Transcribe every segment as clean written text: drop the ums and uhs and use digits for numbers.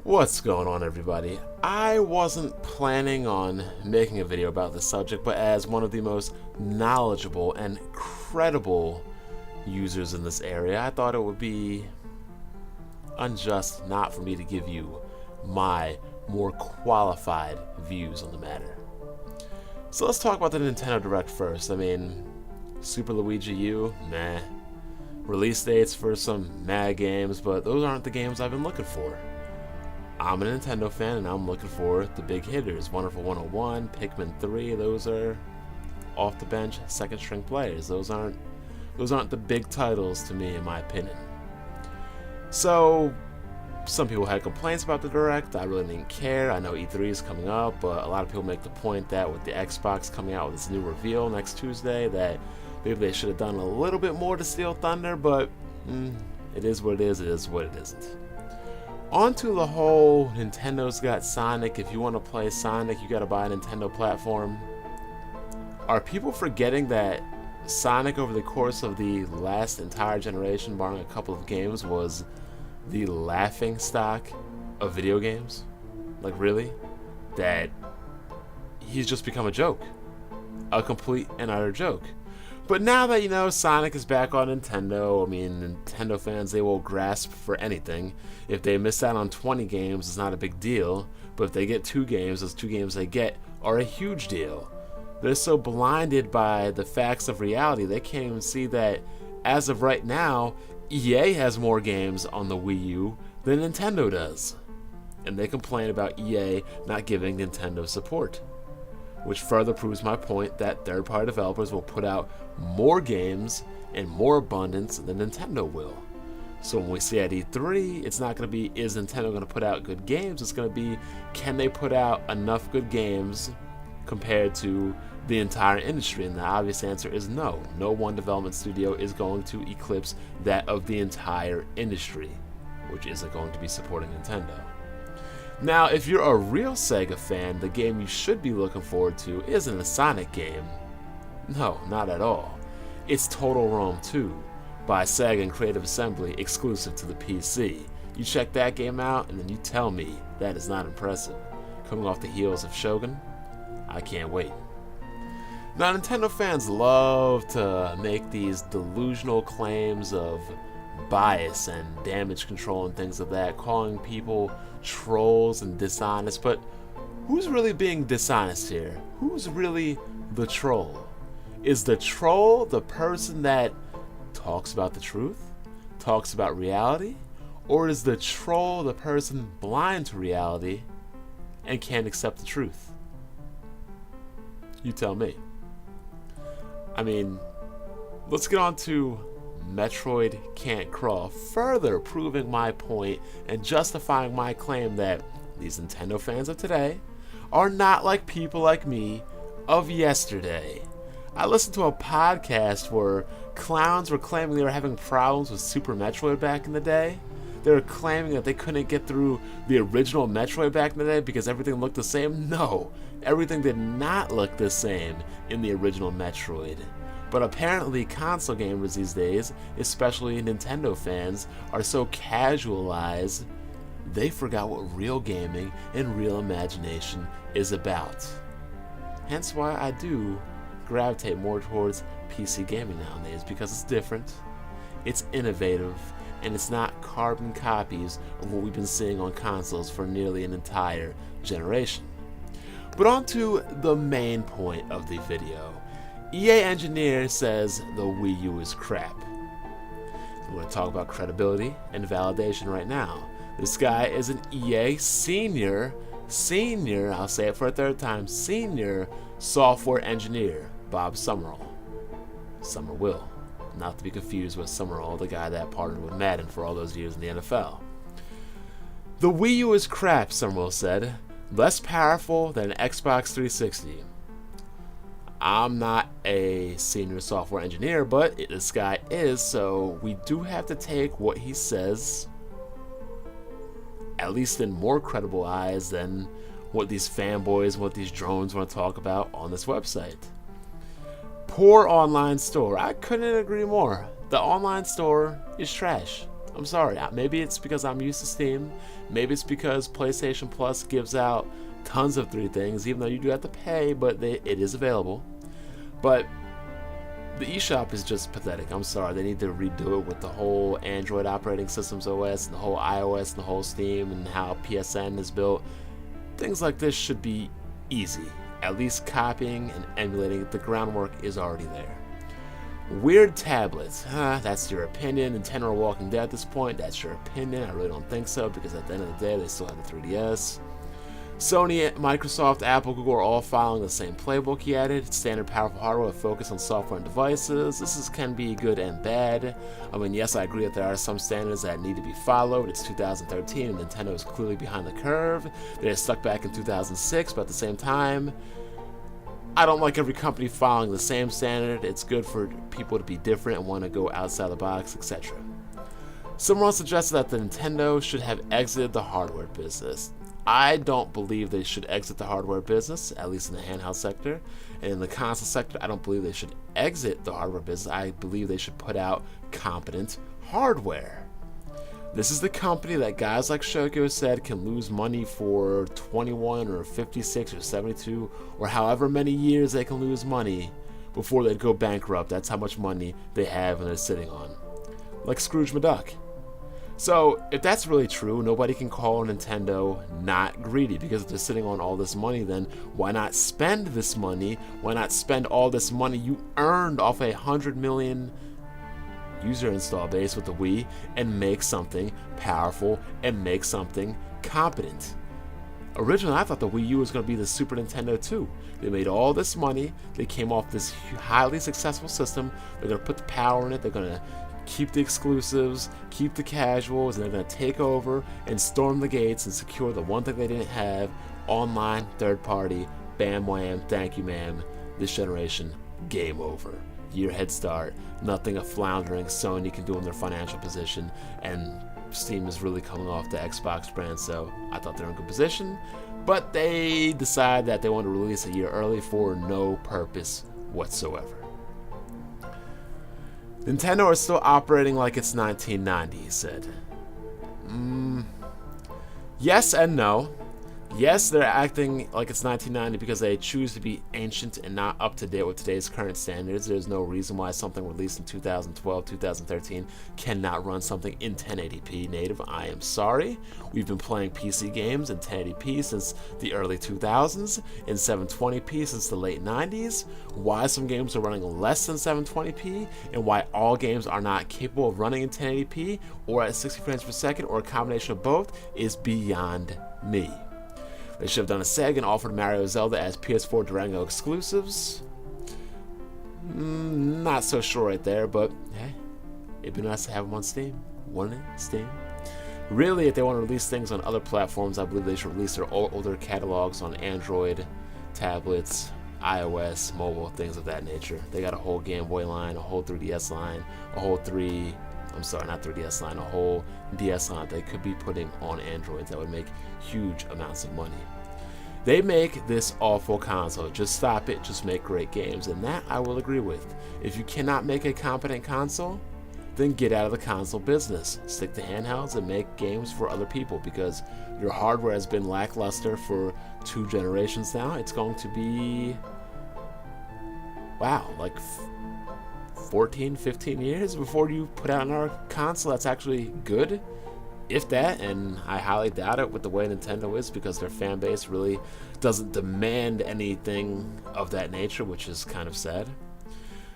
What's going on, everybody? I wasn't planning on making a video about this subject, but as one of the most knowledgeable and credible users in this area, I thought it would be unjust not for me to give you my more qualified views on the matter. So let's talk about the Nintendo Direct first. I mean, Super Luigi U, meh. Release dates for some mad games, but those aren't the games I've been looking for. I'm a Nintendo fan and I'm looking for the big hitters. Wonderful 101, Pikmin 3, those are off the bench, second string players. Those aren't the big titles to me, in my opinion. So some people had complaints about the Direct. I really didn't care. I know E3 is coming up, but a lot of people make the point that with the Xbox coming out with its new reveal next Tuesday, that maybe they should have done a little bit more to steal thunder, but it is what it is what it isn't. Onto the whole Nintendo's got Sonic. If you want to play Sonic, you gotta buy a Nintendo platform. Are people forgetting that Sonic over the course of the last entire generation, barring a couple of games, was the laughing stock of video games? Like, really? That he's just become a joke. A complete and utter joke. But now that, you know, Sonic is back on Nintendo, I mean, Nintendo fans, they will grasp for anything. If they miss out on 20 games, it's not a big deal. But if they get 2 games, those 2 games they get are a huge deal. They're so blinded by the facts of reality, they can't even see that, as of right now, EA has more games on the Wii U than Nintendo does. And they complain about EA not giving Nintendo support, which further proves my point that third-party developers will put out more games in more abundance than Nintendo will. So when we see at E3, it's not going to be, is Nintendo going to put out good games? It's going to be, can they put out enough good games compared to the entire industry? And the obvious answer is no. No one development studio is going to eclipse that of the entire industry, which isn't going to be supporting Nintendo. Now, if you're a real Sega fan, the game you should be looking forward to isn't a Sonic game. No, not at all. It's Total Rome 2 by Sega and Creative Assembly, exclusive to the PC. You check that game out and then you tell me that is not impressive. Coming off the heels of Shogun, I can't wait. Now, Nintendo fans love to make these delusional claims of bias and damage control and things of that, calling people trolls and dishonest, but who's really being dishonest here? Who's really the troll? Is the troll the person that talks about the truth, talks about reality, or is the troll the person blind to reality and can't accept the truth? You tell me. I mean, let's get on to Metroid Can't Crawl, further proving my point and justifying my claim that these Nintendo fans of today are not like people like me of yesterday. I listened to a podcast where clowns were claiming they were having problems with Super Metroid back in the day. They were claiming that they couldn't get through the original Metroid back in the day because everything looked the same. No, everything did not look the same in the original Metroid. But apparently console gamers these days, especially Nintendo fans, are so casualized, they forgot what real gaming and real imagination is about. Hence why I do gravitate more towards PC gaming nowadays, because it's different, it's innovative, and it's not carbon copies of what we've been seeing on consoles for nearly an entire generation. But on to the main point of the video. EA engineer says the Wii U is crap. We're going to talk about credibility and validation right now. This guy is an EA senior, I'll say it for a third time, senior software engineer, Bob Summerwill. Summerwill, not to be confused with Summerall, the guy that partnered with Madden for all those years in the NFL. The Wii U is crap, Summerwill said. Less powerful than an Xbox 360. I'm not a senior software engineer, but this guy is, so we do have to take what he says, at least in more credible eyes than what these fanboys, what these drones want to talk about on this website. Poor online store. I couldn't agree more. The online store is trash. I'm sorry. Maybe it's because I'm used to Steam. Maybe it's because PlayStation Plus gives out tons of 3 things, even though you do have to pay, but it is available. But the eShop is just pathetic. I'm sorry. They need to redo it with the whole Android operating systems OS and the whole iOS and the whole Steam and how PSN is built. Things like this should be easy. At least copying and emulating it. The groundwork is already there. Weird tablets. That's your opinion. Nintendo are Walking Dead at this point. That's your opinion. I really don't think so, because at the end of the day, they still have the 3DS. Sony, Microsoft, Apple, Google are all following the same playbook he added. Standard powerful hardware with focus on software and devices. This can be good and bad. I mean, yes, I agree that there are some standards that need to be followed. It's 2013 and Nintendo is clearly behind the curve. They're stuck back in 2006, but at the same time, I don't like every company following the same standard. It's good for people to be different and want to go outside the box, etc. Someone suggested that the Nintendo should have exited the hardware business. I don't believe they should exit the hardware business, at least in the handheld sector. And in the console sector, I don't believe they should exit the hardware business. I believe they should put out competent hardware. This is the company that guys like Shoko said can lose money for 21 or 56 or 72 or however many years they can lose money before they go bankrupt. That's how much money they have and they're sitting on. Like Scrooge McDuck. So, if that's really true, nobody can call Nintendo not greedy, because if they're sitting on all this money, then why not spend this money? Why not spend all this money you earned off a 100 million user install base with the Wii and make something powerful and make something competent? Originally, I thought the Wii U was going to be the Super Nintendo 2. They made all this money, they came off this highly successful system, they're going to put the power in it, they're going to keep the exclusives, keep the casuals, and they're going to take over and storm the gates and secure the one thing they didn't have: online, third party, bam wham, thank you ma'am, this generation, game over. Year head start, nothing a floundering Sony can do in their financial position, and Steam is really coming off the Xbox brand, so I thought they were in good position, but they decided that they want to release a year early for no purpose whatsoever. Nintendo is still operating like it's 1990, he said. Yes and no. Yes, they're acting like it's 1990 because they choose to be ancient and not up to date with today's current standards. There's no reason why something released in 2012, 2013 cannot run something in 1080p native. I am sorry. We've been playing PC games in 1080p since the early 2000s, in 720p since the late 90s. Why some games are running less than 720p and why all games are not capable of running in 1080p or at 60 frames per second or a combination of both is beyond me. They should have done a seg and offered Mario Zelda as PS4 Durango exclusives. Not so sure right there, but hey, it'd be nice to have them on Steam. Wouldn't it? Steam? Really, if they want to release things on other platforms, I believe they should release their older catalogs on Android, tablets, iOS, mobile, things of that nature. They got a whole Game Boy line, a whole 3DS line, a whole not 3DS line, a whole DS line they could be putting on Androids that would make huge amounts of money. They make this awful console. Just stop it. Just make great games. And that I will agree with. If you cannot make a competent console, then get out of the console business. Stick to handhelds and make games for other people, because your hardware has been lackluster for 2 generations now. It's going to be, wow, like 14, 15 years before you put out another console that's actually good, if that, and I highly doubt it with the way Nintendo is, because their fan base really doesn't demand anything of that nature, which is kind of sad.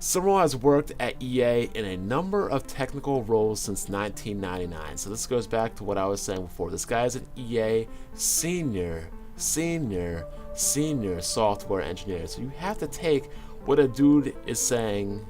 Summerwill has worked at EA in a number of technical roles since 1999, so this goes back to what I was saying before. This guy is an EA senior software engineer, so you have to take what a dude is saying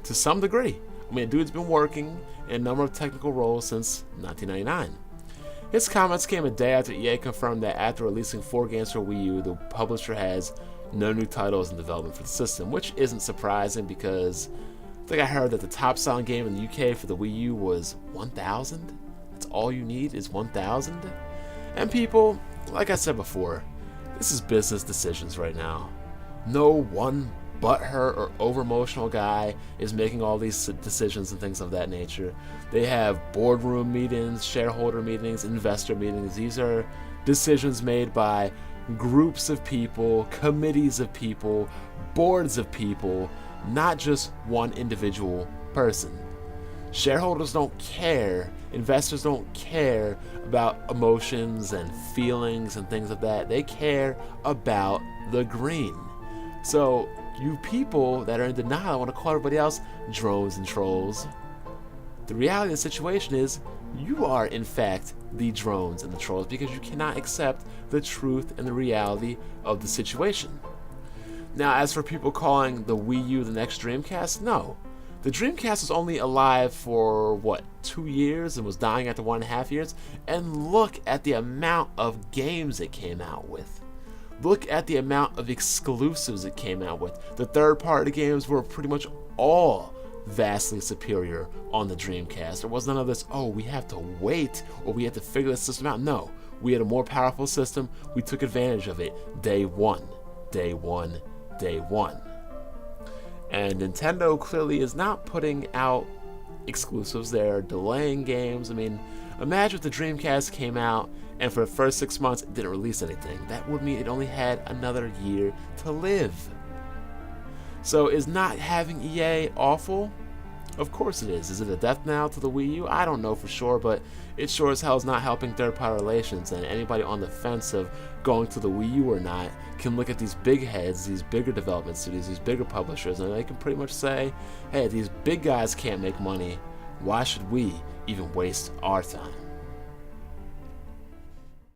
to some degree. I mean, a dude's been working in a number of technical roles since 1999. His comments came a day after EA confirmed that after releasing 4 games for Wii U, the publisher has no new titles in development for the system, which isn't surprising because I think I heard that the top selling game in the UK for the Wii U was 1,000. That's all you need is 1,000. And people, like I said before, this is business decisions right now. No one butthurt or over-emotional guy is making all these decisions and things of that nature. They have boardroom meetings, shareholder meetings, investor meetings. These are decisions made by groups of people, committees of people, boards of people, not just one individual person. Shareholders don't care, investors don't care about emotions and feelings and things like that. They care about the green. So you people that are in denial want to call everybody else drones and trolls. The reality of the situation is you are in fact the drones and the trolls because you cannot accept the truth and the reality of the situation. Now, as for people calling the Wii U the next Dreamcast, no. The Dreamcast was only alive for, 2 years and was dying after 1.5 years? And look at the amount of games it came out with. Look at the amount of exclusives it came out with. The third-party games were pretty much all vastly superior on the Dreamcast. There was none of this, oh, we have to wait or we have to figure this system out. No, we had a more powerful system. We took advantage of it day one. Day one. Day one. And Nintendo clearly is not putting out exclusives. They're delaying games. I mean, imagine if the Dreamcast came out and for the first 6 months it didn't release anything. That would mean it only had another year to live. So is not having EA awful? Of course it is. Is it a death knell to the Wii U? I don't know for sure, but it sure as hell is not helping third-party relations, and anybody on the fence of going to the Wii U or not can look at these big heads, these bigger development studios, these bigger publishers, and they can pretty much say, hey, these big guys can't make money. Why should we even waste our time?